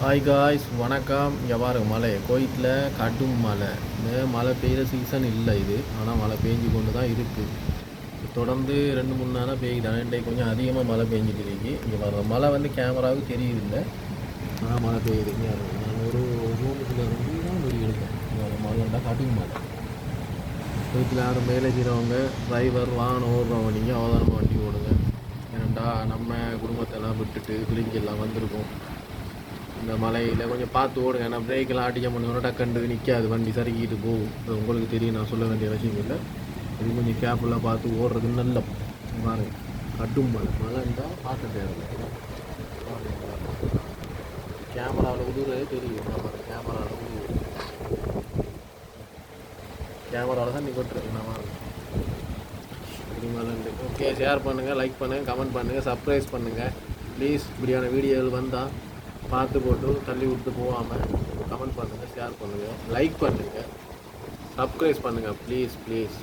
Hi guys, வணக்கம். இங்கே பாருங்க, மழை கோயத்தில் கடும் மழை. மழை பெய்கிற சீசன் இல்லை இது, ஆனால் மழை பெஞ்சு கொண்டு தான் இருக்குது. தொடர்ந்து 2-3 நாளாக பெய்யுது. இன்றைக்கு கொஞ்சம் அதிகமாக மழை பெஞ்சிட்டு இருக்கு. இங்கே பாருங்க, மழை வந்து கேமராவுக்கு தெரியுதில்லை, ஆனால் மழை பெய்யுது. நான் ஒரு ரூமுக்குள்ளே இருந்து தான் வெளியே எடுப்பேன். மழைண்டா கடும் மழை. வீட்டில் யாரும் வேலை செய்கிறவங்க, டிரைவர், வாகனம் ஓடுறவங்க, நீங்கள் அவதானமாக வண்டி ஓடுங்க. ஏன்னாண்டா நம்ம குடும்பத்தெல்லாம் விட்டுட்டு பிரிஞ்செல்லாம் வந்திருக்கோம். இந்த மலையில் கொஞ்சம் பார்த்து ஓடுங்க. ஏன்னா பிரேக்கெல்லாம் அடிக்க முடியும், டக்கண்டு நிற்காது, வண்டி சறுக்கிட்டு போகும். உங்களுக்கு தெரியும், நான் சொல்ல வேண்டிய அவசியம் இல்லை. இது கொஞ்சம் கேர்ஃபுல்லாக பார்த்து ஓடுறது நல்ல பாருங்க. கட்டும் மழை இருந்தால் பார்க்க தேவை. கேமராவில் உதுறதே தெரியும். கேமராவில் கேமராவில் தான் நீ கொட்டுறது. நான் வாங்க ஓகே, ஷேர் பண்ணுங்கள், லைக் பண்ணுங்கள், கமெண்ட் பண்ணுங்கள், சப்ஸ்கிரைப் பண்ணுங்கள் ப்ளீஸ். இப்படியான வீடியோவில் வந்தால் பார்த்து போட்டு தள்ளி விட்டு போகாமல் கமெண்ட் பண்ணுங்கள், ஷேர் பண்ணுங்கள், லைக் பண்ணுங்கள், சப்ஸ்கிரைப் பண்ணுங்கள் ப்ளீஸ் ப்ளீஸ்.